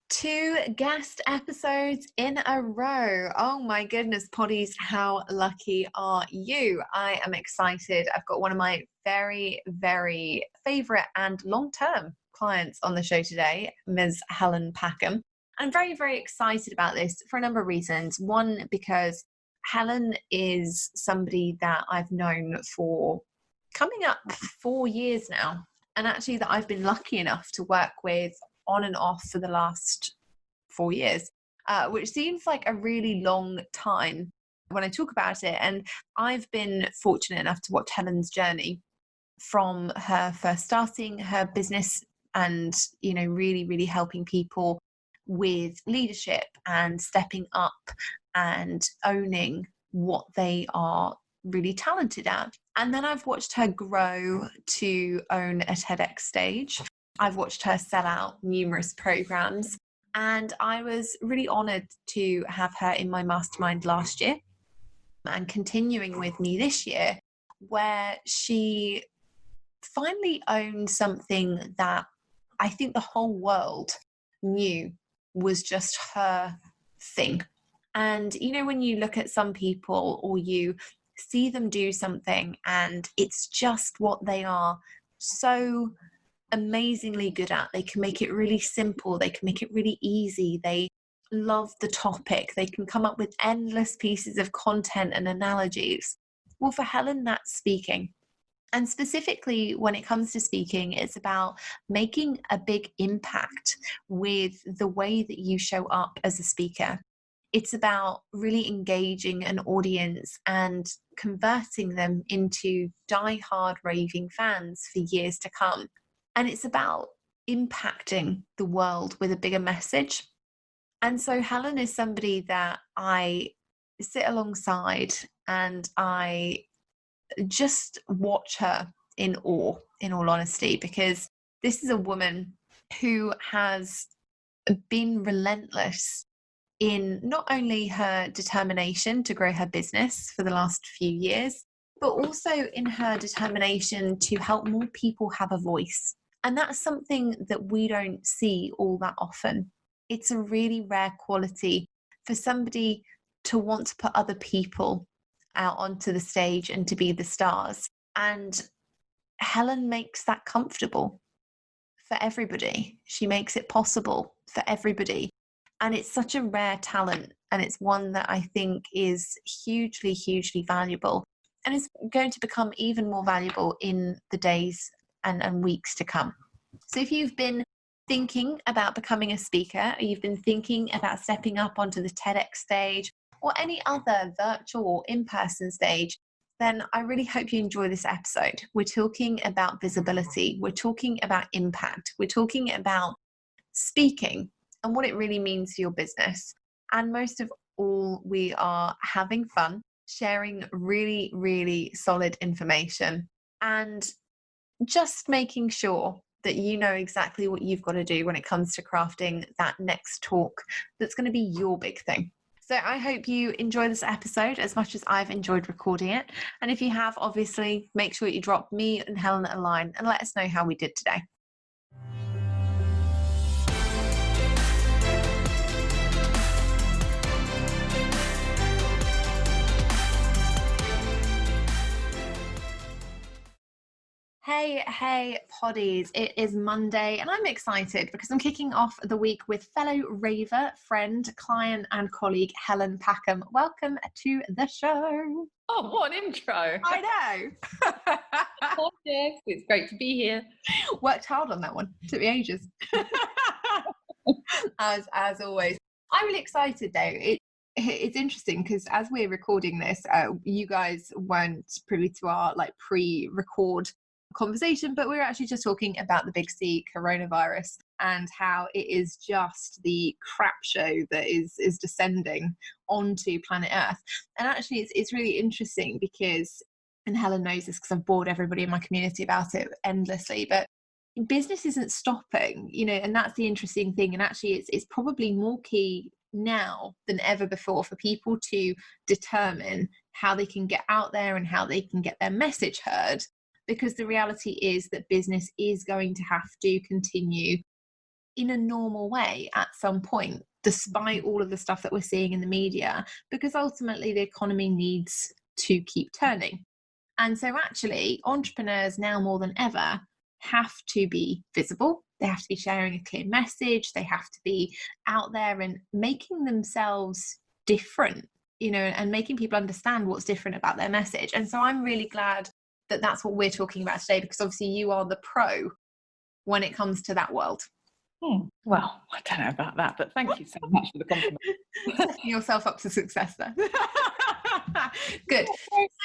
Two guest episodes in a row. Oh my goodness, Poddies, how lucky are you? I am excited. I've got one of my very, very favorite and long-term clients on the show today, Ms. Helen Packham. I'm very, very excited about this for a number of reasons. One, because Helen is somebody that I've known for coming up 4 years now, and actually that I've been lucky enough to work with on and off for the last 4 years, which seems like a really long time when I talk about it. And I've been fortunate enough to watch Helen's journey from her first starting her business and, really, really helping people with leadership and stepping up and owning what they are really talented at. And then I've watched her grow to own a TEDx stage. I've watched her sell out numerous programs, and I was really honored to have her in my mastermind last year and continuing with me this year, where she finally owned something that I think the whole world knew was just her thing. And, when you look at some people or you see them do something and it's just what they are so amazingly good at. They can make it really simple. They can make it really easy. They love the topic. They can come up with endless pieces of content and analogies. Well, for Helen, that's speaking. And specifically, when it comes to speaking, it's about making a big impact with the way that you show up as a speaker. It's about really engaging an audience and converting them into die-hard raving fans for years to come. And it's about impacting the world with a bigger message. And so Helen is somebody that I sit alongside and I just watch her in awe, in all honesty, because this is a woman who has been relentless in not only her determination to grow her business for the last few years, but also in her determination to help more people have a voice. And that's something that we don't see all that often. It's a really rare quality for somebody to want to put other people out onto the stage and to be the stars. And Helen makes that comfortable for everybody. She makes it possible for everybody. And it's such a rare talent. And it's one that I think is hugely, hugely valuable. And is going to become even more valuable in the days and weeks to come. So if you've been thinking about becoming a speaker, or you've been thinking about stepping up onto the TEDx stage or any other virtual or in-person stage, then I really hope you enjoy this episode. We're talking about visibility. We're talking about impact. We're talking about speaking and what it really means for your business. And most of all, we are having fun, sharing really, really solid information, and just making sure that you know exactly what you've got to do when it comes to crafting that next talk that's going to be your big thing. So I hope you enjoy this episode as much as I've enjoyed recording it. And if you have, obviously, make sure you drop me and Helen a line and let us know how we did today. Hey, Poddies. It is Monday and I'm excited because I'm kicking off the week with fellow raver, friend, client and colleague Helen Packham. Welcome to the show. Oh, what an intro. I know. Yes, it's great to be here. Worked hard on that one. Took me ages. as always. I'm really excited though. It's interesting because as we're recording this, you guys weren't privy to our pre-record conversation, but we're actually just talking about the big C, coronavirus, and how it is just the crap show that is descending onto planet Earth. And actually it's really interesting because, and Helen knows this because I've bored everybody in my community about it endlessly, but business isn't stopping, and that's the interesting thing. And actually it's probably more key now than ever before for people to determine how they can get out there and how they can get their message heard, because the reality is that business is going to have to continue in a normal way at some point, despite all of the stuff that we're seeing in the media, because ultimately the economy needs to keep turning. And so actually, entrepreneurs now more than ever have to be visible. They have to be sharing a clear message. They have to be out there and making themselves different, and making people understand what's different about their message. And so I'm really glad that that's what we're talking about today, because obviously you are the pro when it comes to that world. Well, I don't know about that, but thank you so much for the compliment. Setting yourself up to success there. Good.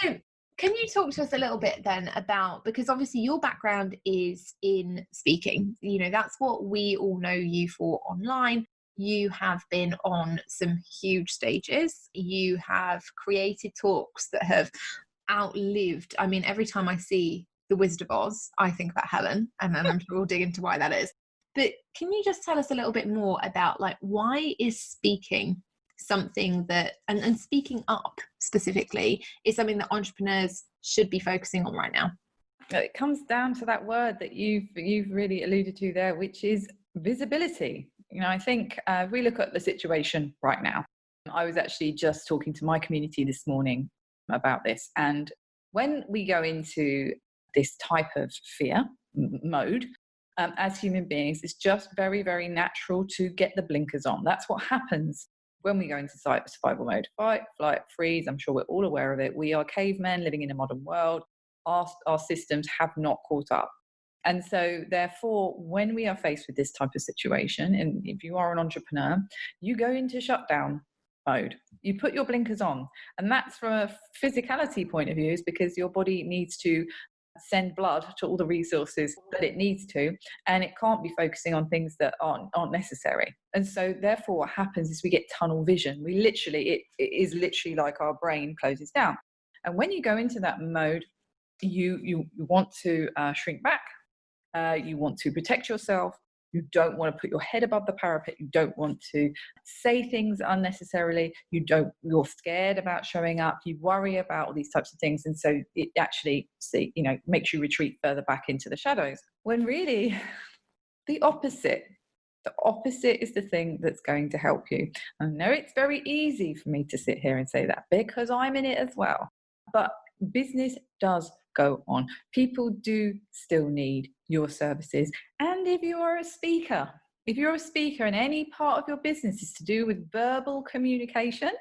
So can you talk to us a little bit then about, because obviously your background is in speaking, that's what we all know you for online. You have been on some huge stages. You have created talks that have outlived. I mean, every time I see The Wizard of Oz, I think about Helen, and then I'm sure we'll dig into why that is. But can you just tell us a little bit more about, like, why is speaking something that, and speaking up specifically, is something that entrepreneurs should be focusing on right now? It comes down to that word that you've really alluded to there, which is visibility. I think if we look at the situation right now, I was actually just talking to my community this morning about this. And when we go into this type of fear mode, as human beings, it's just very, very natural to get the blinkers on. That's what happens when we go into survival mode. Fight, flight, freeze. I'm sure we're all aware of it. We are cavemen living in a modern world. Our systems have not caught up. And so therefore, when we are faced with this type of situation, and if you are an entrepreneur, you go into shutdown mode. You put your blinkers on. And that's from a physicality point of view, is because your body needs to send blood to all the resources that it needs to, and it can't be focusing on things that aren't necessary. And so therefore what happens is we get tunnel vision. It is literally like our brain closes down. And when you go into that mode, you want to shrink back. You want to protect yourself. You don't want to put your head above the parapet. You don't want to say things unnecessarily. You're scared about showing up. You worry about all these types of things. And so it actually, makes you retreat further back into the shadows. When really the opposite is the thing that's going to help you. I know it's very easy for me to sit here and say that because I'm in it as well. But business does go on. People do still need your services. And if you're a speaker and any part of your business is to do with verbal communication,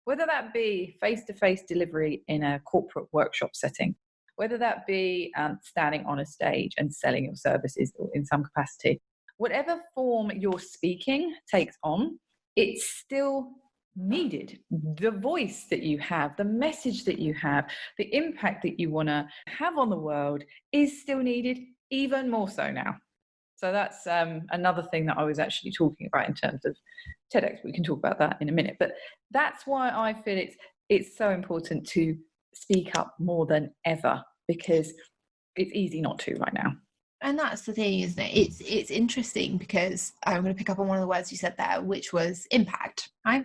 whether that be face-to-face delivery in a corporate workshop setting, whether that be standing on a stage and selling your services in some capacity, whatever form your speaking takes on, it's still needed. The voice that you have, the message that you have, the impact that you want to have on the world is still needed, even more so now. So that's another thing that I was actually talking about in terms of TEDx. We can talk about that in a minute, but that's why I feel it's so important to speak up more than ever, because it's easy not to right now. And that's the thing, isn't it? It's interesting because I'm going to pick up on one of the words you said there, which was impact, right?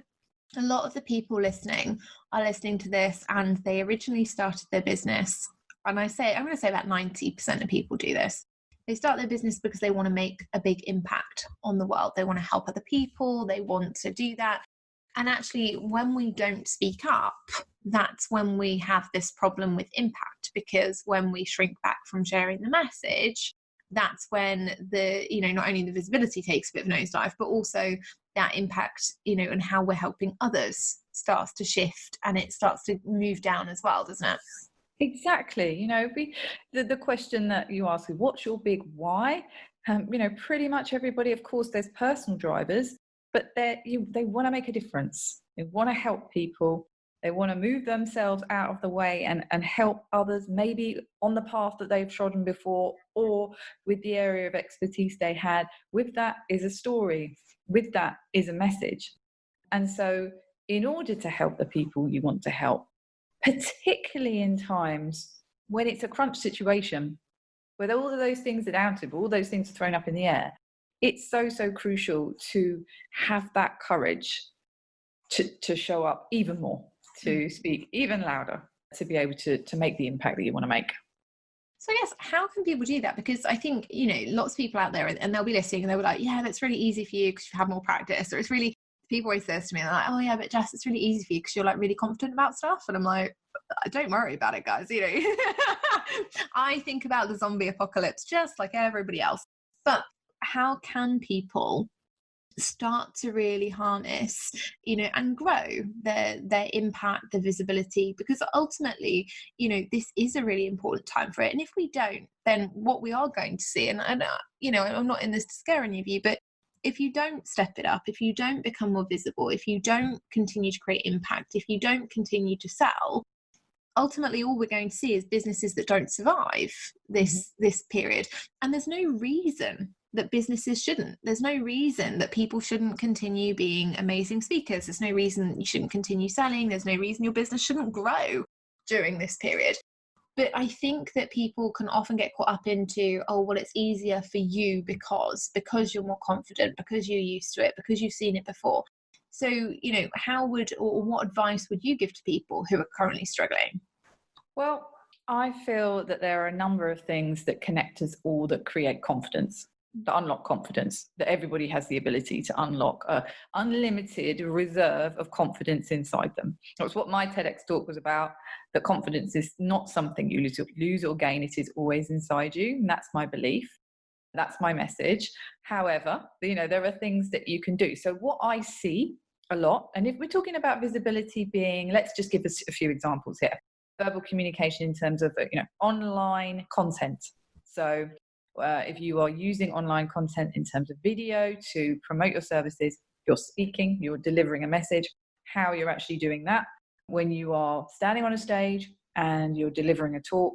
A lot of the people listening are listening to this and they originally started their business. And I'm going to say about 90% of people do this. They start their business because they want to make a big impact on the world. They want to help other people. They want to do that. And actually, when we don't speak up, that's when we have this problem with impact, because when we shrink back from sharing the message, that's when not only the visibility takes a bit of a nosedive, but also that impact, and how we're helping others starts to shift, and it starts to move down as well, doesn't it? Exactly. The question that you ask is, what's your big why? Pretty much everybody, of course, there's personal drivers, but they want to make a difference. They want to help people. They want to move themselves out of the way and help others, maybe on the path that they've trodden before, or with the area of expertise they had. With that is a story. With that is a message. And so in order to help the people you want to help, particularly in times when it's a crunch situation, where all of those things are down to, all those things are thrown up in the air, it's so, so crucial to have that courage to show up even more, to speak even louder, to be able to make the impact that you want to make. So I guess, how can people do that? Because I think, lots of people out there, and they'll be listening and they'll be like, yeah, that's really easy for you because you have more practice. Or it's really, people always say to me, they're like, oh yeah, but Jess, it's really easy for you because you're like really confident about stuff. And I'm like, don't worry about it, guys. I think about the zombie apocalypse just like everybody else. But how can people start to really harness, and grow their impact, the visibility? Because ultimately, this is a really important time for it. And if we don't, then what we are going to see, and I'm not in this to scare any of you, but if you don't step it up, if you don't become more visible, if you don't continue to create impact, if you don't continue to sell, ultimately all we're going to see is businesses that don't survive this period. And there's no reason that businesses shouldn't. There's no reason that people shouldn't continue being amazing speakers. There's no reason you shouldn't continue selling. There's no reason your business shouldn't grow during this period. But I think that people can often get caught up into, oh, well, it's easier for you because you're more confident, because you're used to it, because you've seen it before. So, how would, or what advice would you give to people who are currently struggling? Well, I feel that there are a number of things that connect us all that create confidence, that unlock confidence, that everybody has the ability to unlock an unlimited reserve of confidence inside them. That's what my TEDx talk was about, that confidence is not something you lose or gain. It is always inside you. And that's my belief. That's my message. However, there are things that you can do. So what I see a lot, and if we're talking about visibility being, let's just give us a few examples here. Verbal communication in terms of, online content. So if you are using online content in terms of video to promote your services, you're speaking, you're delivering a message, how you're actually doing that. When you are standing on a stage and you're delivering a talk,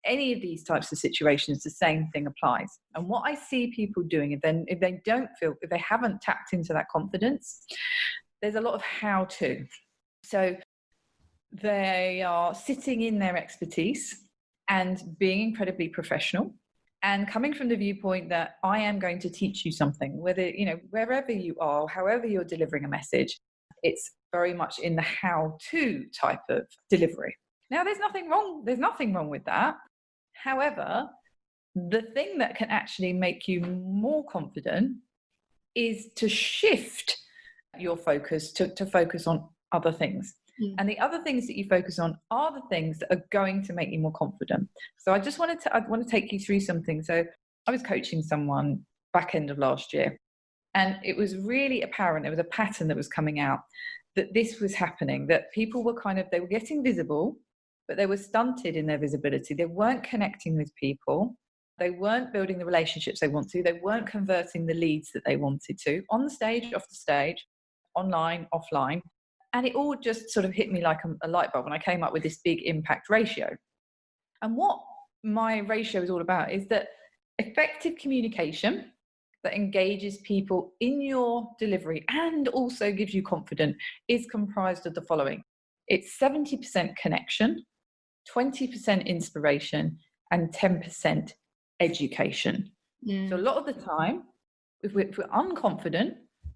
any of these types of situations, the same thing applies. And what I see people doing, if they haven't tapped into that confidence, there's a lot of how to. So they are sitting in their expertise and being incredibly professional and coming from the viewpoint that I am going to teach you something, whether, wherever you are, however you're delivering a message, it's very much in the how-to type of delivery. Now, there's nothing wrong with that. However, the thing that can actually make you more confident is to shift your focus to focus on other things. And the other things that you focus on are the things that are going to make you more confident. So I want to take you through something. So I was coaching someone back end of last year, and it was really apparent, there was a pattern that was coming out, that this was happening, that people were they were getting visible, but they were stunted in their visibility. They weren't connecting with people. They weren't building the relationships they want to. They weren't converting the leads that they wanted to, on the stage, off the stage, online, offline. And it all just sort of hit me like a light bulb. And I came up with this big impact ratio. And what my ratio is all about is that effective communication that engages people in your delivery and also gives you confidence is comprised of the following. It's 70% connection, 20% inspiration, and 10% education. So a lot of the time, if we're unconfident,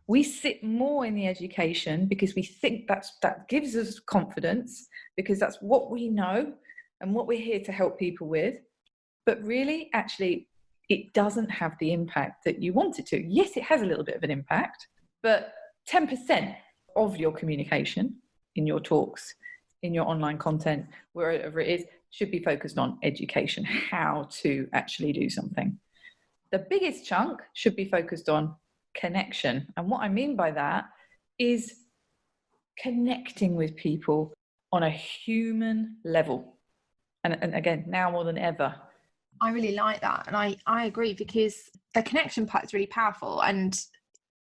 we sit more in the education because we think that gives us confidence, because that's what we know and what we're here to help people with. But really, actually, it doesn't have the impact that you want it to. Yes, it has a little bit of an impact, but 10% of your communication in your talks, in your online content, wherever it is, should be focused on education, how to actually do something. The biggest chunk should be focused on connection. And what I mean by that is connecting with people on a human level. And again, now more than ever. I really like that. And I agree, because the connection part is really powerful. And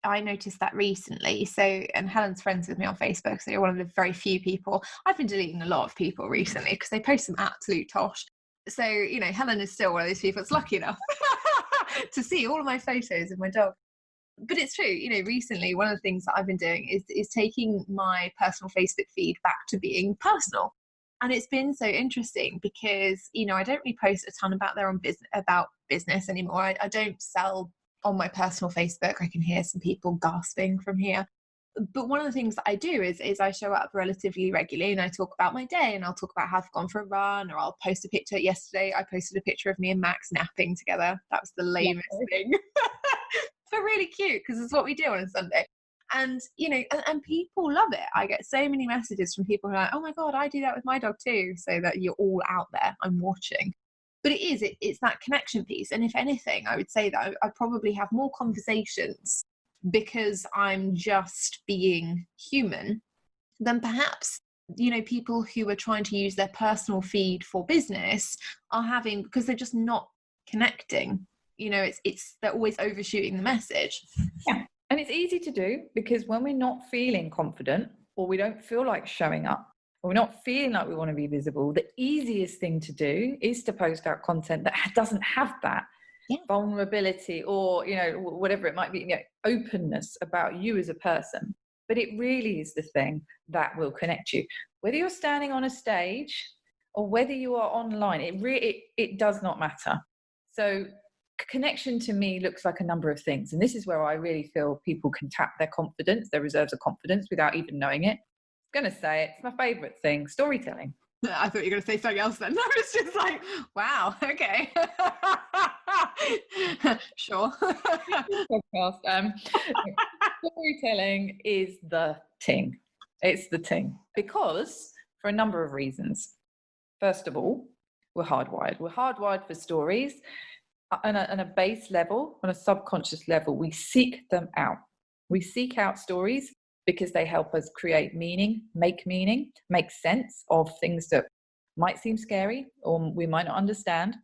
I noticed that recently. So, and Helen's friends with me on Facebook. So you're one of the very few people. I've been deleting a lot of people recently because they post some absolute tosh. So, Helen is still one of those people that's lucky enough to see all of my photos of my dog. But it's true, recently one of the things that I've been doing is taking my personal Facebook feed back to being personal. And it's been so interesting because, I don't really post a ton about business anymore. I don't sell on my personal Facebook. I can hear some people gasping from here. but one of the things that I do is I show up relatively regularly, and I talk about my day, and I'll talk about how I've gone for a run, or I'll post a picture. Yesterday I posted a picture of me and Max napping together. That was the lamest thing. But really cute, because it's what we do on a Sunday. And and people love it. I get so many messages from people who are like, oh my God, I do that with my dog too. So that you're all out there, I'm watching. But it's that connection piece. And if anything, I would say that I probably have more conversations because I'm just being human than perhaps people who are trying to use their personal feed for business are having, because they're just not connecting. It's they're always overshooting the message. Yeah. And it's easy to do, because when we're not feeling confident, or we don't feel like showing up, or we're not feeling like we want to be visible, the easiest thing to do is to post out content that doesn't have that vulnerability, or whatever it might be, openness about you as a person. But it really is the thing that will connect you, whether you're standing on a stage or whether you are online. It does not matter. So connection to me looks like a number of things, and this is where I really feel people can tap their confidence, their reserves of confidence, without even knowing it. I'm going to say it, it's my favorite thing: storytelling. I thought you were going to say something else then. I was just like, wow, okay. Sure. Podcast. Storytelling is the ting. It's the ting, because for a number of reasons. First of all, we're hardwired. We're hardwired for stories. On a base level, on a subconscious level, we seek them out. We seek out stories because they help us create meaning, make sense of things that might seem scary or we might not understand.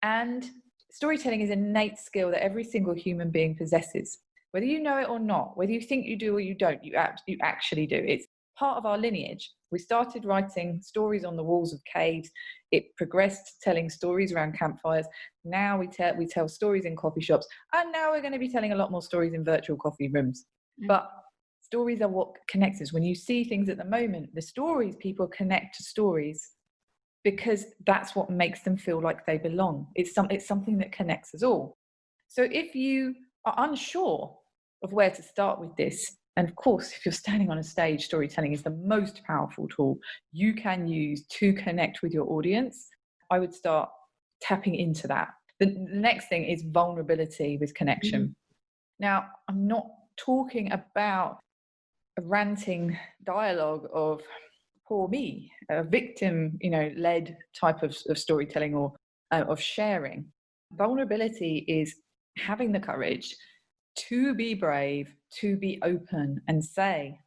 And storytelling is an innate skill that every single human being possesses. Whether you know it or not, whether you think you do or you don't, you actually do. It's part of our lineage. We started writing stories on the walls of caves. It progressed to telling stories around campfires. Now we tell stories in coffee shops, and now we're going to be telling a lot more stories in virtual coffee rooms. But stories are what connects us. When you see things at the moment, the stories, people connect to stories because that's what makes them feel like they belong. It's something that connects us all. So if you are unsure of where to start with this, and of course, if you're standing on a stage, storytelling is the most powerful tool you can use to connect with your audience. I would start tapping into that. The next thing is vulnerability with connection. Now, I'm not talking about a ranting dialogue of poor me, a victim, led type of storytelling or of sharing. Vulnerability is having the courage to be brave, to be open and say,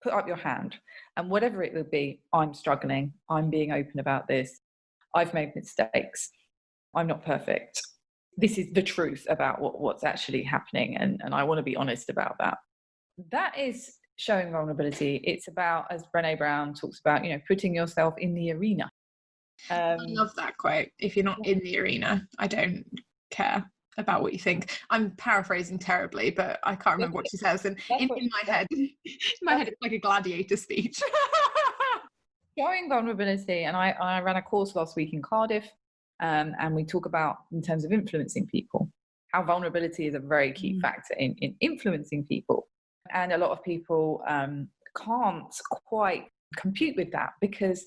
put up your hand. And whatever it will be, I'm struggling, I'm being open about this, I've made mistakes, I'm not perfect. This is the truth about what's actually happening, and I want to be honest about that. That is showing vulnerability. It's about, as Brené Brown talks about, putting yourself in the arena. I love that quote. If you're not in the arena, I don't care about what you think. I'm paraphrasing terribly, but I can't remember what she says. And in my head, it's like a gladiator speech. Showing vulnerability, and I ran a course last week in Cardiff, and we talk about, in terms of influencing people, how vulnerability is a very key factor in influencing people. And a lot of people can't quite compute with that, because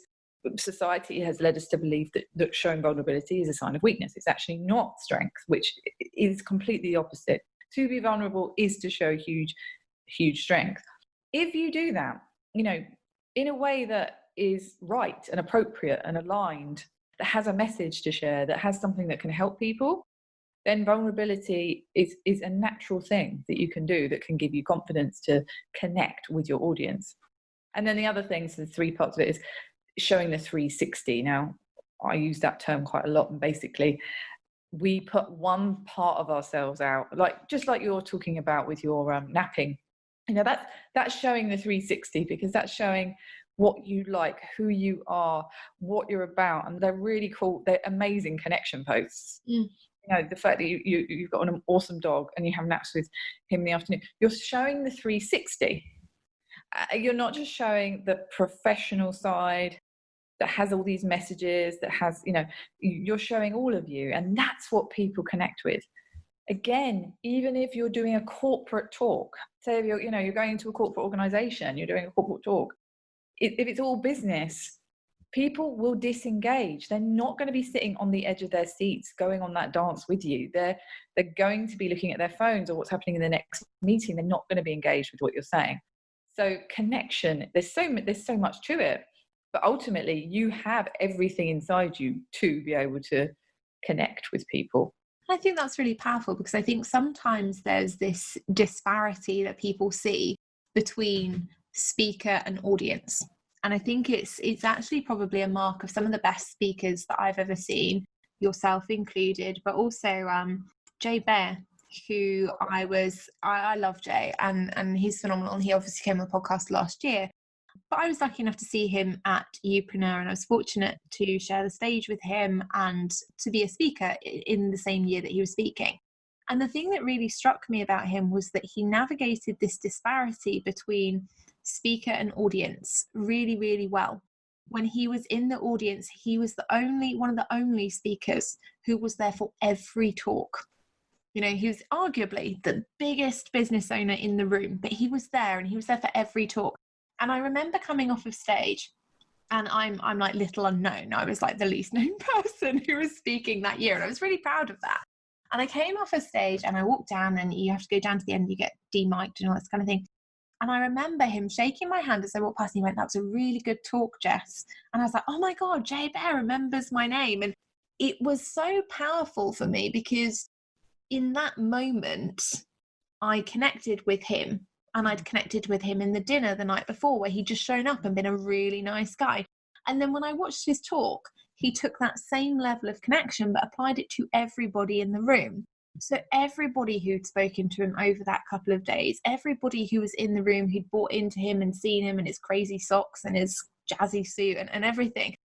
society has led us to believe that showing vulnerability is a sign of weakness. It's actually not strength, which is completely the opposite. To be vulnerable is to show huge strength. If you do that, in a way that is right and appropriate and aligned, that has a message to share, that has something that can help people, then vulnerability is a natural thing that you can do that can give you confidence to connect with your audience. And then the other things, the three parts of it, is showing the 360. Now, I use that term quite a lot, and basically we put one part of ourselves out, just like you're talking about with your napping. That's showing the 360, because that's showing what you like, who you are, what you're about. And they're really cool. They're amazing connection posts. The fact that you've got an awesome dog and you have naps with him in the afternoon, you're showing the 360. You're not just showing the professional side that has all these messages, that has, you're showing all of you. And that's what people connect with. Again, even if you're doing a corporate talk, say if you're going into a corporate organization, you're doing a corporate talk, if it's all business, people will disengage. They're not going to be sitting on the edge of their seats going on that dance with you. They're going to be looking at their phones or what's happening in the next meeting. They're not going to be engaged with what you're saying. So connection, there's so much to it, but ultimately you have everything inside you to be able to connect with people. I think that's really powerful, because I think sometimes there's this disparity that people see between speaker and audience. And I think it's actually probably a mark of some of the best speakers that I've ever seen, yourself included, but also Jay Baer, who I love Jay, and he's phenomenal. And he obviously came on the podcast last year. But I was lucky enough to see him at Upreneur, and I was fortunate to share the stage with him and to be a speaker in the same year that he was speaking. And the thing that really struck me about him was that he navigated this disparity between speaker and audience really, really well. When he was in the audience, he was one of the only speakers who was there for every talk. He was arguably the biggest business owner in the room, but he was there, and he was there for every talk. And I remember coming off of stage, and I'm like little unknown. I was like the least known person who was speaking that year, and I was really proud of that. And I came off of stage and I walked down, and you have to go down to the end, you get demiked and all this kind of thing. And I remember him shaking my hand as I walked past, and he went, "That was a really good talk, Jess." And I was like, oh my God, Jay Baer remembers my name. And it was so powerful for me, because in that moment, I connected with him, and I'd connected with him in the dinner the night before, where he'd just shown up and been a really nice guy. And then when I watched his talk, he took that same level of connection, but applied it to everybody in the room. So everybody who'd spoken to him over that couple of days, everybody who was in the room who'd bought into him and seen him and his crazy socks and his jazzy suit and everything,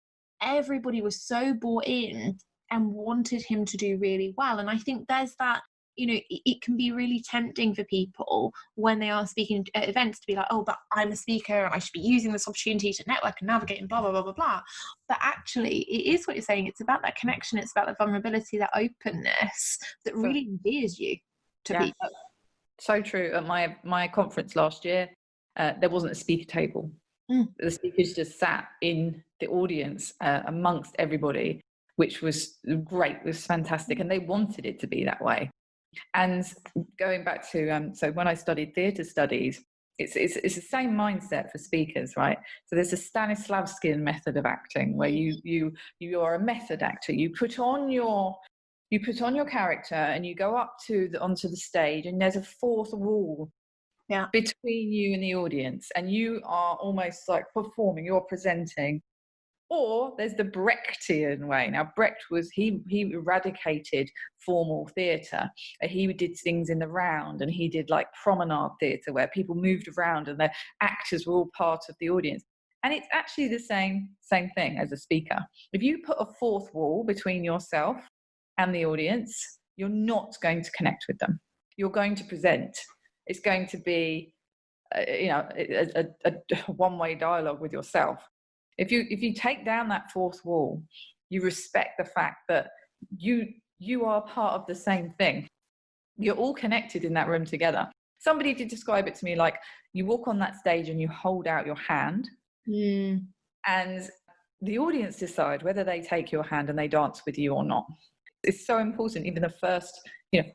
everybody was so bought in and wanted him to do really well. And I think there's that, it can be really tempting for people when they are speaking at events to be like, oh, but I'm a speaker and I should be using this opportunity to network and navigate and blah, blah, blah, blah, blah. But actually, it is what you're saying. It's about that connection. It's about the vulnerability, that openness that really endears you to people. So true. At my conference last year, there wasn't a speaker table. The speakers just sat in the audience amongst everybody, which was great. It was fantastic. And they wanted it to be that way. And going back to, so when I studied theatre studies, it's the same mindset for speakers, right? So there's a Stanislavskian method of acting where you are a method actor. You put on your character and you go up onto the stage, and there's a fourth wall between you and the audience, and you are almost like performing, you're presenting. Or there's the Brechtian way. Now, Brecht he eradicated formal theatre. He did things in the round, and he did like promenade theatre where people moved around and the actors were all part of the audience. And it's actually the same thing as a speaker. If you put a fourth wall between yourself and the audience, you're not going to connect with them. You're going to present. It's going to be, a one-way dialogue with yourself. If you take down that fourth wall, you respect the fact that you are part of the same thing. You're all connected in that room together. Somebody did describe it to me like you walk on that stage and you hold out your hand, and the audience decide whether they take your hand and they dance with you or not. It's so important. Even the first,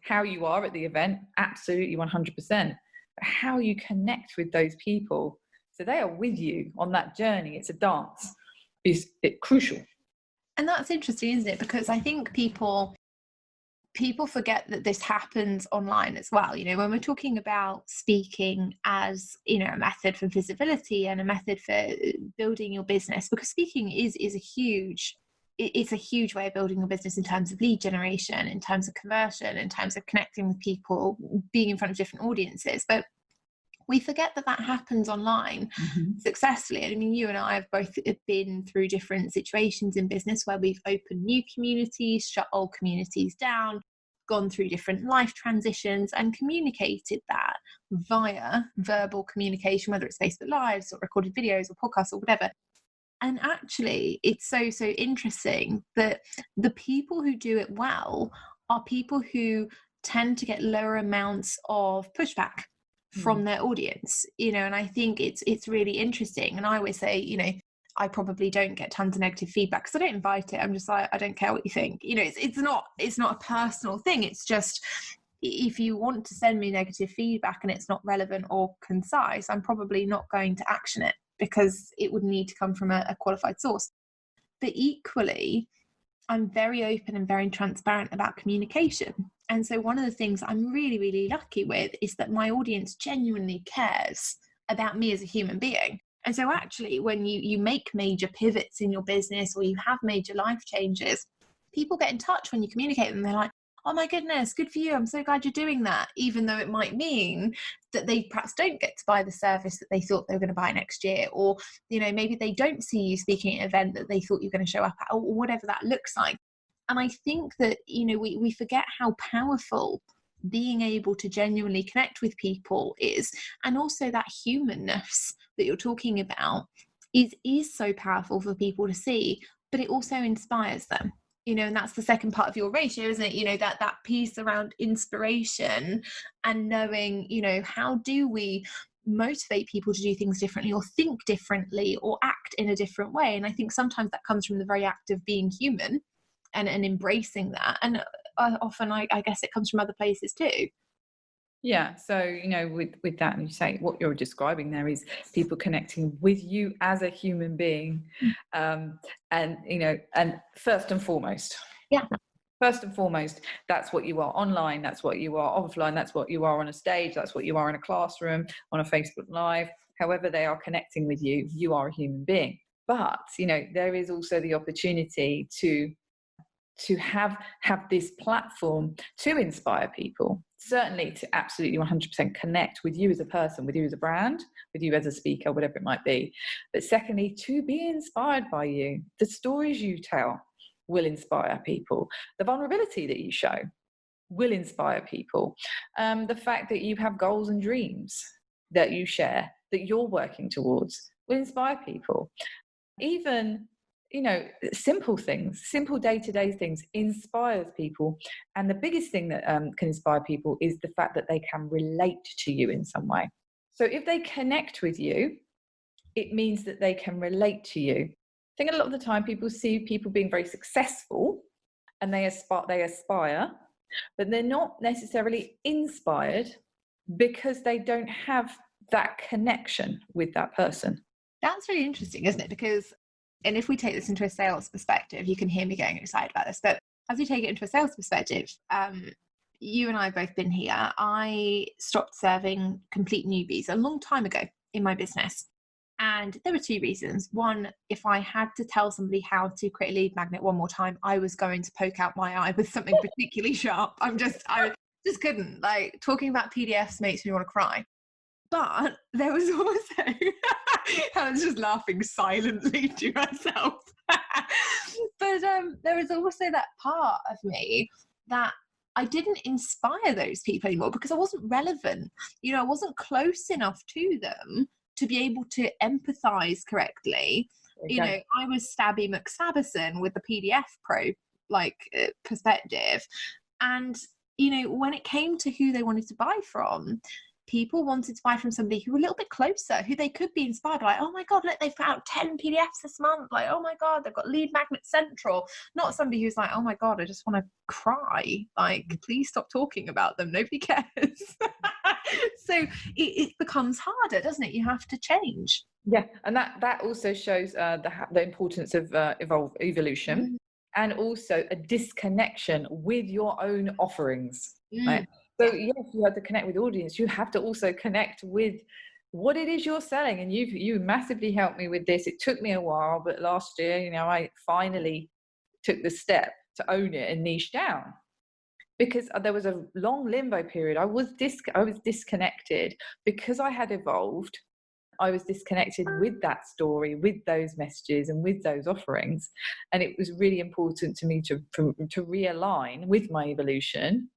how you are at the event, absolutely 100%. But how you connect with those people, so they are with you on that journey. It's a dance. Is it crucial? And that's interesting, isn't it? Because I think people forget that this happens online as well. When we're talking about speaking as, a method for visibility and a method for building your business, because speaking is a huge way of building your business in terms of lead generation, in terms of conversion, in terms of connecting with people, being in front of different audiences. But we forget that happens online successfully. I mean, you and I have both been through different situations in business where we've opened new communities, shut old communities down, gone through different life transitions, and communicated that via verbal communication, whether it's Facebook Lives or recorded videos or podcasts or whatever. And actually, it's so interesting that the people who do it well are people who tend to get lower amounts of pushback from their audience, and I think it's really interesting. And I always say, I probably don't get tons of negative feedback because I don't invite it. I'm just like, I don't care what you think. It's not a personal thing. It's just, if you want to send me negative feedback and it's not relevant or concise, I'm probably not going to action it, because it would need to come from a qualified source. But equally, I'm very open and very transparent about communication. And so one of the things I'm really, really lucky with is that my audience genuinely cares about me as a human being. And so actually, when you make major pivots in your business or you have major life changes, people get in touch when you communicate with them. They're like, oh my goodness, good for you. I'm so glad you're doing that. Even though it might mean that they perhaps don't get to buy the service that they thought they were going to buy next year. Or, maybe they don't see you speaking at an event that they thought you were going to show up at, or whatever that looks like. And I think that, we forget how powerful being able to genuinely connect with people is. And also that humanness that you're talking about is so powerful for people to see, but it also inspires them. And that's the second part of your ratio, isn't it? That piece around inspiration and knowing, how do we motivate people to do things differently or think differently or act in a different way. And I think sometimes that comes from the very act of being human and embracing that. And often I guess it comes from other places too. Yeah. So, with that, and you say what you're describing there is people connecting with you as a human being. And first and foremost. Yeah. First and foremost, that's what you are online. That's what you are offline. That's what you are on a stage. That's what you are in a classroom, on a Facebook Live. However they are connecting with you, you are a human being. But, there is also the opportunity to have this platform to inspire people, certainly to absolutely 100% connect with you as a person, with you as a brand, with you as a speaker, whatever it might be. But secondly, to be inspired by you. The stories you tell will inspire people. The vulnerability that you show will inspire people. The fact that you have goals and dreams that you share, that you're working towards, will inspire people. Even simple things, simple day-to-day things inspires people. And the biggest thing that can inspire people is the fact that they can relate to you in some way. So if they connect with you, it means that they can relate to you. I think a lot of the time people see people being very successful and they aspire, but they're not necessarily inspired because they don't have that connection with that person. That's really interesting, isn't it? Because, and if we take this into a sales perspective, you can hear me getting excited about this, but as we take it into a sales perspective, you and I have both been here. I stopped serving complete newbies a long time ago in my business. And there were two reasons. One, if I had to tell somebody how to create a lead magnet one more time, I was going to poke out my eye with something particularly sharp. I just couldn't. Like, talking about PDFs makes me want to cry. But there was also, Helen's just laughing silently to herself. But there was also that part of me that I didn't inspire those people anymore because I wasn't relevant. I wasn't close enough to them to be able to empathize correctly. Okay. I was Stabby McStabberson with the PDF Pro perspective. And, when it came to who they wanted to buy from, people wanted to buy from somebody who were a little bit closer, who they could be inspired by. Oh my God, look, they've put out 10 PDFs this month. Like, oh my God, they've got Lead Magnet Central. Not somebody who's like, oh my God, I just want to cry. Like, please stop talking about them. Nobody cares. So it becomes harder, doesn't it? You have to change. Yeah, and that also shows the importance of evolution. Mm. And also a disconnection with your own offerings. Right? So yes, you have to connect with the audience. You have to also connect with what it is you're selling. And you massively helped me with this. It took me a while, but last year, I finally took the step to own it and niche down, because there was a long limbo period. I was disconnected because I had evolved. I was disconnected with that story, with those messages and with those offerings. And it was really important to me to realign with my evolution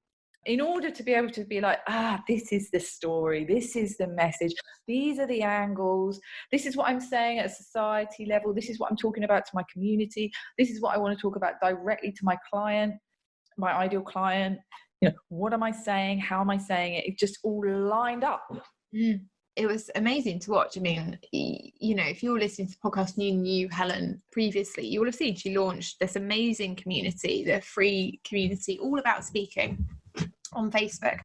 in order to be able to be like, this is the story, this is the message, these are the angles, this is what I'm saying at a society level, this is what I'm talking about to my community, this is what I want to talk about directly to my client, my ideal client. what am I saying? How am I saying it? It just all lined up. It was amazing to watch. I mean, if you're listening to the podcast and you knew Helen previously, you will have seen she launched this amazing community, the free community all about speaking on Facebook.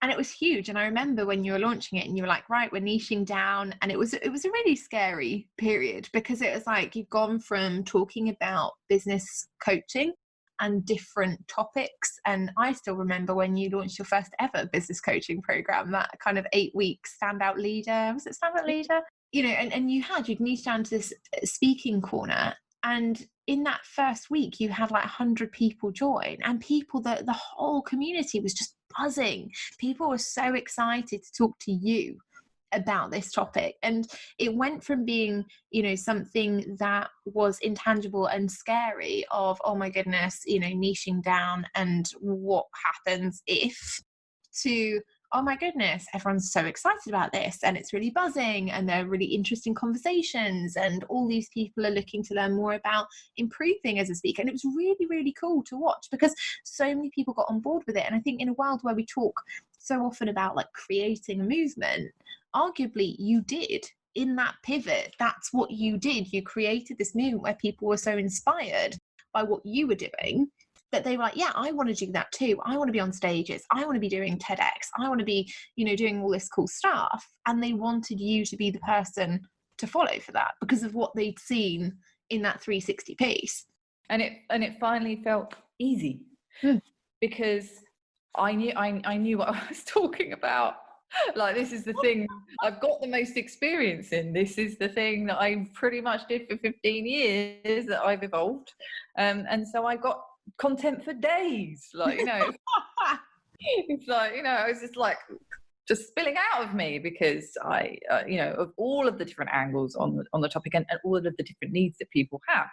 And it was huge. And I remember when you were launching it and you were like, right, we're niching down. And it was a really scary period, because it was like you've gone from talking about business coaching and different topics. And I still remember when you launched your first ever business coaching program, that kind of 8-week standout leader. Was it standout leader? And you'd niched down to this speaking corner. And in that first week, you had like 100 people join, and the whole community was just buzzing. People were so excited to talk to you about this topic. And it went from being, something that was intangible and scary of, oh my goodness, niching down and what happens if, to, oh my goodness, everyone's so excited about this and it's really buzzing and they're really interesting conversations and all these people are looking to learn more about improving as a speaker. And it was really, really cool to watch, because so many people got on board with it. And I think in a world where we talk so often about like creating a movement, arguably you did in that pivot. That's what you did. You created this movement where people were so inspired by what you were doing that they were like, yeah, I want to do that too. I want to be on stages. I want to be doing TEDx. I want to be, doing all this cool stuff. And they wanted you to be the person to follow for that because of what they'd seen in that 360 piece. And it finally felt easy because I knew what I was talking about. Like, this is the thing I've got the most experience in. This is the thing that I pretty much did for 15 years that I've evolved. And so I got content for days. Like, it's like, I was just spilling out of me because I, of all of the different angles on the topic and all of the different needs that people have.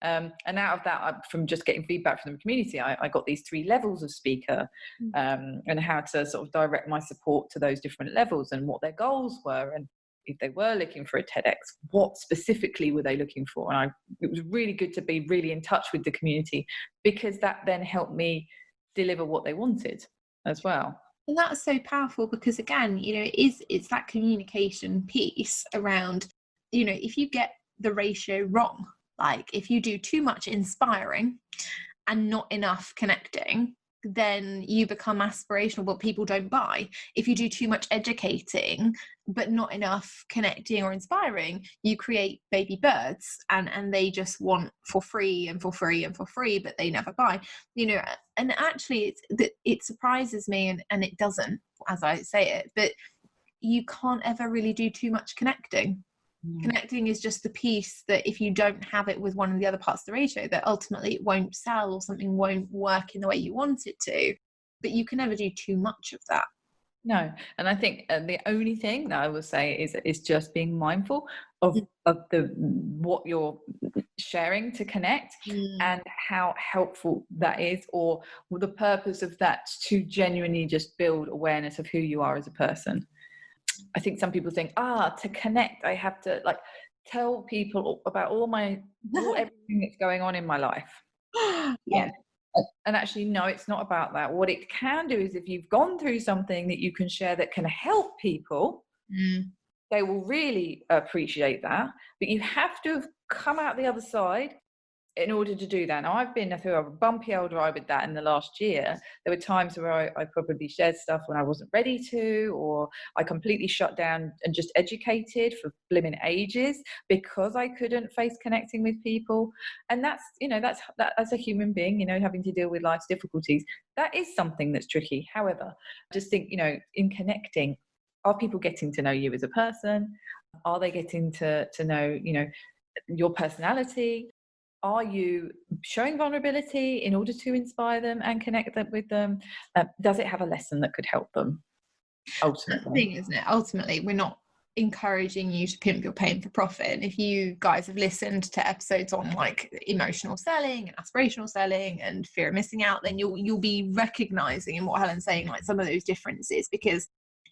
And out of that, from just getting feedback from the community, I got these 3 levels of speaker, and how to sort of direct my support to those different levels and what their goals were. And if they were looking for a TEDx, what specifically were they looking for? And it was really good to be really in touch with the community, because that then helped me deliver what they wanted as well. And that's so powerful, because again, it's that communication piece around, if you get the ratio wrong, like if you do too much inspiring and not enough connecting, then you become aspirational, but people don't buy. If you do too much educating but not enough connecting or inspiring, you create baby birds and they just want for free and for free and for free, but they never buy. And actually it surprises me, and it doesn't, as I say it, but you can't ever really do too much connecting. Connecting is just the piece that if you don't have it with one of the other parts of the ratio, that ultimately it won't sell or something won't work in the way you want it to. But you can never do too much of that. No. And I think the only thing that I will say is just being mindful of what you're sharing to connect and how helpful that is, or the purpose of that to genuinely just build awareness of who you are as a person. I think some people think, to connect, I have to tell people about everything that's going on in my life. Yeah. And actually, no, it's not about that. What it can do is, if you've gone through something that you can share that can help people, they will really appreciate that. But you have to have come out the other side in order to do that. Now, I've been through a bumpy old ride with that in the last year. There were times where I probably shared stuff when I wasn't ready to, or I completely shut down and just educated for blimmin' ages because I couldn't face connecting with people. And that's as a human being, having to deal with life's difficulties, that is something that's tricky. However, I just think, in connecting, are people getting to know you as a person? Are they getting to know, your personality? Are you showing vulnerability in order to inspire them and connect with them? Does it have a lesson that could help them? Ultimately, that's the thing, isn't it? Ultimately, we're not encouraging you to pimp your pain for profit. And if you guys have listened to episodes on like emotional selling and aspirational selling and fear of missing out, then you'll be recognizing in what Helen's saying, like some of those differences, because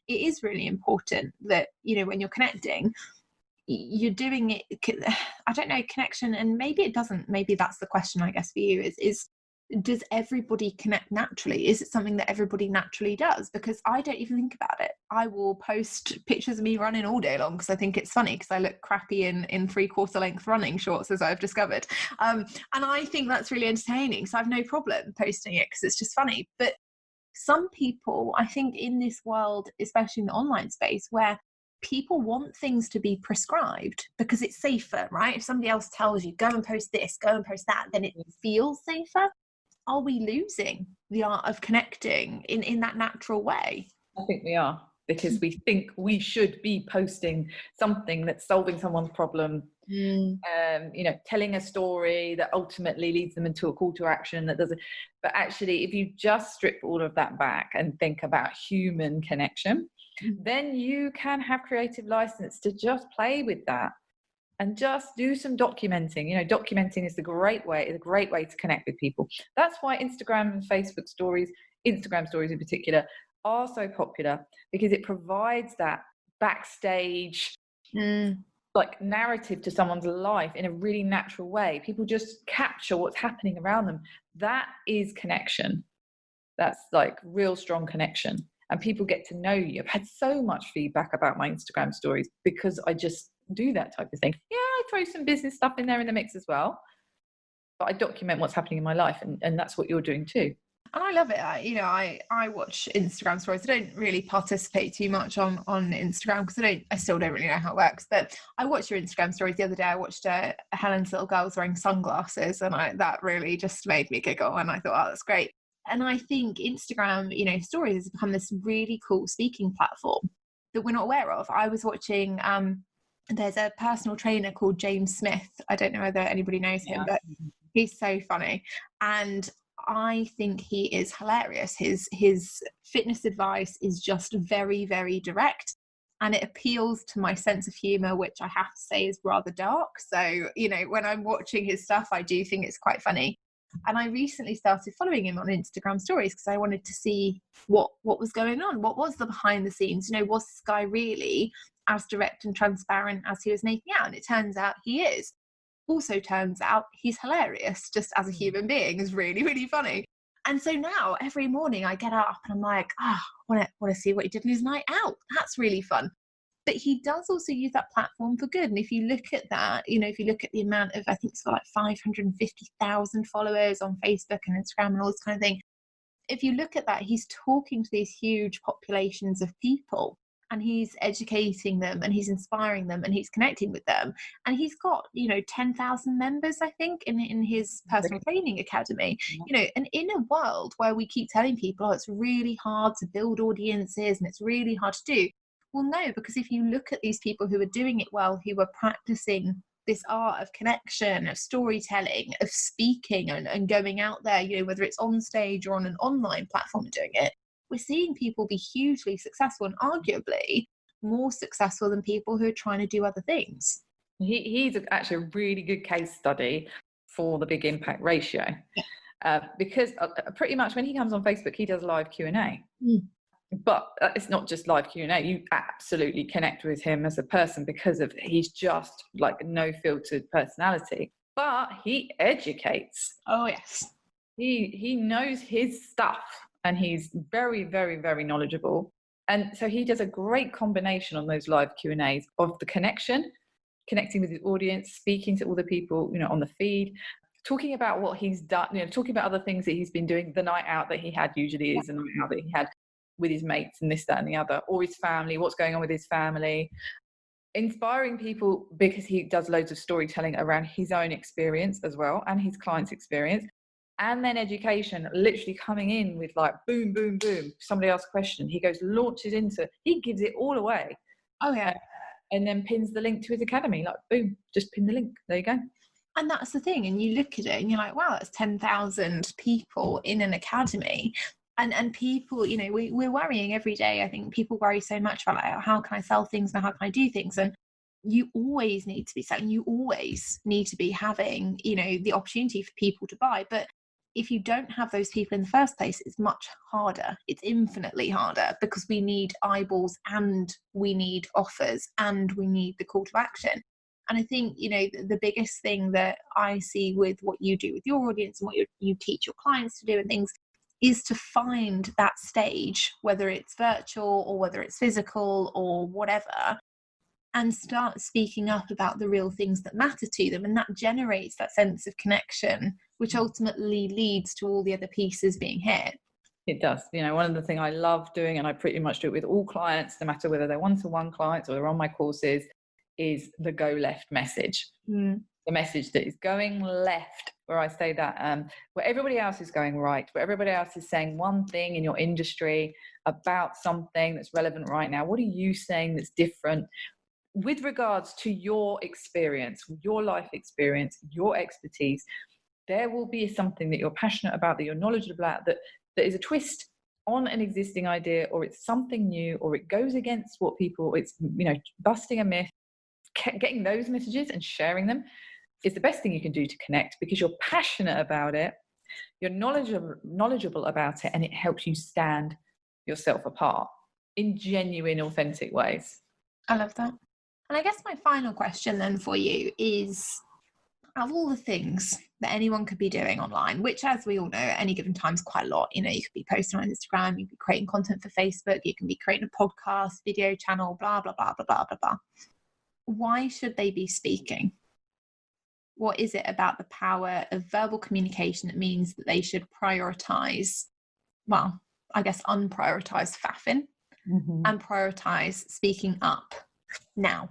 it is really important that when you're connecting, you're doing it, I don't know, connection, and maybe it doesn't, maybe that's the question I guess for you is does everybody connect naturally? Is it something that everybody naturally does? Because I don't even think about it. I will post pictures of me running all day long because I think it's funny, because I look crappy in 3/4 length running shorts, as I've discovered. And I think that's really entertaining. So I've no problem posting it because it's just funny. But some people, I think, in this world, especially in the online space, where people want things to be prescribed because it's safer, right? If somebody else tells you, go and post this, go and post that, then it feels safer. Are we losing the art of connecting in that natural way? I think we are, because we think we should be posting something that's solving someone's problem, telling a story that ultimately leads them into a call to action that doesn't. But actually, if you just strip all of that back and think about human connection, then you can have creative license to just play with that and just do some documenting. Documenting is a great way to connect with people. That's why Instagram and Facebook stories, Instagram stories in particular, are so popular, because it provides that backstage like narrative to someone's life in a really natural way. People just capture what's happening around them. That is connection. That's like real strong connection. And people get to know you. I've had so much feedback about my Instagram stories because I just do that type of thing. Yeah, I throw some business stuff in there in the mix as well, but I document what's happening in my life, and that's what you're doing too. And I love it. I watch Instagram stories. I don't really participate too much on Instagram because I still don't really know how it works. But I watched your Instagram stories the other day. I watched Helen's little girl was wearing sunglasses, and that really just made me giggle. And I thought, oh, that's great. And I think Instagram, stories has become this really cool speaking platform that we're not aware of. I was watching. There's a personal trainer called James Smith. I don't know whether anybody knows him, but he's so funny. And I think he is hilarious. His fitness advice is just very, very direct, and it appeals to my sense of humor, which I have to say is rather dark. So, when I'm watching his stuff, I do think it's quite funny. And I recently started following him on Instagram stories because I wanted to see what was going on. What was the behind the scenes? Was this guy really as direct and transparent as he was making out? And it turns out he is. Also turns out he's hilarious just as a human being. Is really, really funny. And so now every morning I get up and I'm like, I want to see what he did in his night out. That's really fun. But he does also use that platform for good. And if you look at that, if you look at the amount of, I think it's got like 550,000 followers on Facebook and Instagram and all this kind of thing. If you look at that, he's talking to these huge populations of people, and he's educating them, and he's inspiring them, and he's connecting with them. And he's got, 10,000 members, I think, in his personal training academy. And in a world where we keep telling people, it's really hard to build audiences and it's really hard to do. Well, no, because if you look at these people who are doing it well, who are practicing this art of connection, of storytelling, of speaking and going out there, whether it's on stage or on an online platform doing it, we're seeing people be hugely successful, and arguably more successful than people who are trying to do other things. He's actually a really good case study for the big impact ratio. Because pretty much when he comes on Facebook, he does live Q&A. But it's not just live Q&A. You absolutely connect with him as a person because of he's just like no filtered personality. But he educates. Oh yes, he knows his stuff, and he's very, very, very knowledgeable. And so he does a great combination on those live Q&As of the connecting with his audience, speaking to all the people on the feed, talking about what he's done, talking about other things that he's been doing. The night out that he had usually is a night out that he had with his mates and this, that, and the other, or his family, what's going on with his family, inspiring people, because he does loads of storytelling around his own experience as well and his clients' experience. And then education, literally coming in with like boom, boom, boom. Somebody asks a question, he gives it all away. Oh yeah. And then pins the link to his academy, like boom, just pin the link. There you go. And that's the thing. And you look at it and you're like, wow, that's 10,000 people in an academy. And people, we're worrying every day. I think people worry so much about like, how can I sell things and how can I do things? And you always need to be selling. You always need to be having, the opportunity for people to buy. But if you don't have those people in the first place, it's much harder. It's infinitely harder, because we need eyeballs and we need offers and we need the call to action. And I think, the biggest thing that I see with what you do with your audience and what you teach your clients to do and things is to find that stage, whether it's virtual or whether it's physical or whatever, and start speaking up about the real things that matter to them. And that generates that sense of connection, which ultimately leads to all the other pieces being hit. It does. One of the things I love doing, and I pretty much do it with all clients, no matter whether they're one-to-one clients or they're on my courses, is the go left message. The message that is going left, where I say that where everybody else is going right, where everybody else is saying one thing in your industry about something that's relevant right now. What are you saying that's different with regards to your experience, your life experience, your expertise? There will be something that you're passionate about, that you're knowledgeable about, that is a twist on an existing idea, or it's something new, or it goes against what people, it's, busting a myth. Getting those messages and sharing them is the best thing you can do to connect, because you're passionate about it, you're knowledgeable about it, and it helps you stand yourself apart in genuine, authentic ways. I love that. And I guess my final question then for you is, of all the things that anyone could be doing online, which, as we all know, at any given time is quite a lot. You could be posting on Instagram, you could be creating content for Facebook, you can be creating a podcast, video channel, blah, blah, blah, blah, blah, blah, blah. Why should they be speaking? What is it about the power of verbal communication that means that they should prioritize, unprioritize faffing and prioritize speaking up now?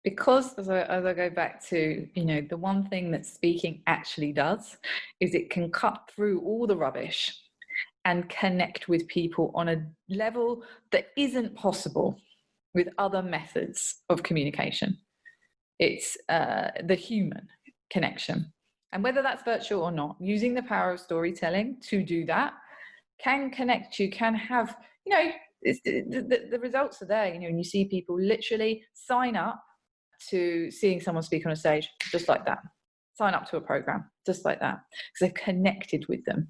Because as I go back to, the one thing that speaking actually does is it can cut through all the rubbish and connect with people on a level that isn't possible with other methods of communication. It's the human connection. And whether that's virtual or not, using the power of storytelling to do that can connect you, can have, the results are there. When you see people literally sign up to seeing someone speak on a stage, just like that. Sign up to a program, just like that, because they've connected with them.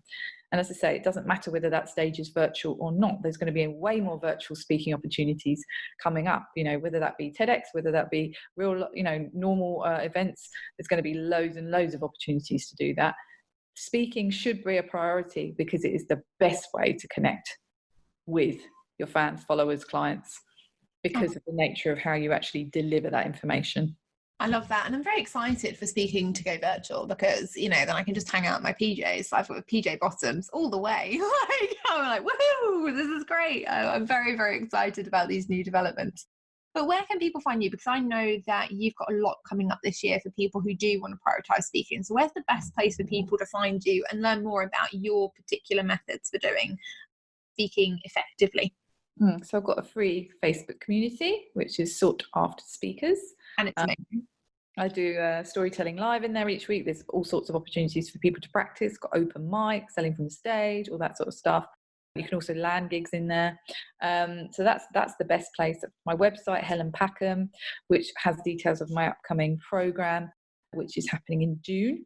And as I say, it doesn't matter whether that stage is virtual or not. There's going to be way more virtual speaking opportunities coming up, whether that be TEDx, whether that be real, normal events. There's going to be loads and loads of opportunities to do that. Speaking should be a priority because it is the best way to connect with your fans, followers, clients, because of the nature of how you actually deliver that information. I love that. And I'm very excited for speaking to go virtual because, then I can just hang out in my PJs. So I've got PJ bottoms all the way. I'm like, woohoo, this is great. I'm very, very excited about these new developments. But where can people find you? Because I know that you've got a lot coming up this year for people who do want to prioritize speaking. So where's the best place for people to find you and learn more about your particular methods for doing speaking effectively? So I've got a free Facebook community, which is sought after speakers. And it's amazing. I do storytelling live in there each week. There's all sorts of opportunities for people to practice, got open mic, selling from the stage, all that sort of stuff. You can also land gigs in there. So that's the best place. My website, Helen Packham, which has details of my upcoming program, which is happening in June,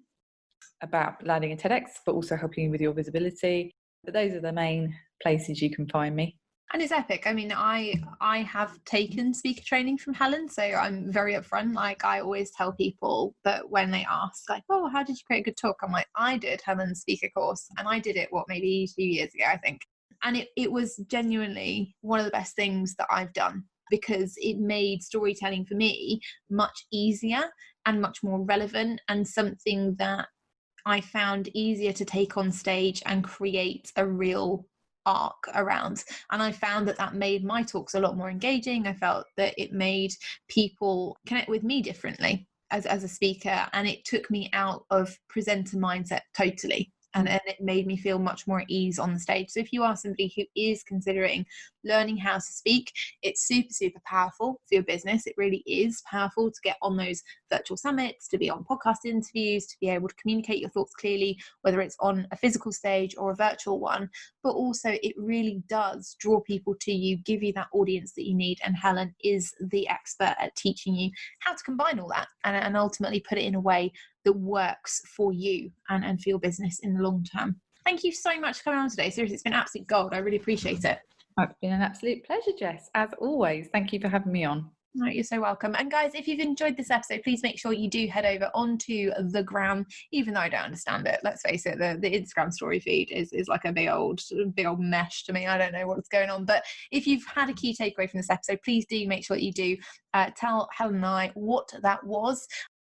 about landing a TEDx, but also helping you with your visibility. But those are the main places you can find me. And it's epic. I mean, I have taken speaker training from Helen, so I'm very upfront. Like, I always tell people that when they ask, like, oh, how did you create a good talk? I'm like, I did Helen's speaker course, and I did it, maybe 2 years ago, I think. And it was genuinely one of the best things that I've done, because it made storytelling for me much easier and much more relevant, and something that I found easier to take on stage and create a real arc around. And I found that made my talks a lot more engaging. I felt that it made people connect with me differently as a speaker, and it took me out of presenter mindset totally. And it made me feel much more at ease on the stage. So if you are somebody who is considering learning how to speak, it's super, super powerful for your business. It really is powerful to get on those virtual summits, to be on podcast interviews, to be able to communicate your thoughts clearly, whether it's on a physical stage or a virtual one. But also it really does draw people to you, give you that audience that you need. And Helen is the expert at teaching you how to combine all that and ultimately put it in a way that works for you and for your business in the long term. Thank you so much for coming on today. Seriously, it's been absolute gold. I really appreciate it. It's been an absolute pleasure, Jess. As always, thank you for having me on. No, you're so welcome. And guys, if you've enjoyed this episode, please make sure you do head over onto the gram, even though I don't understand it. Let's face it, the Instagram story feed is like a big old mesh to me. I don't know what's going on. But if you've had a key takeaway from this episode, please do make sure that you do tell Helen and I what that was,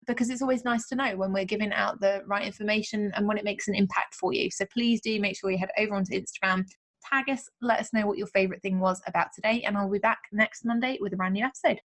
because it's always nice to know when we're giving out the right information and when it makes an impact for you. So please do make sure you head over onto Instagram, tag us, let us know what your favorite thing was about today, and I'll be back next Monday with a brand new episode.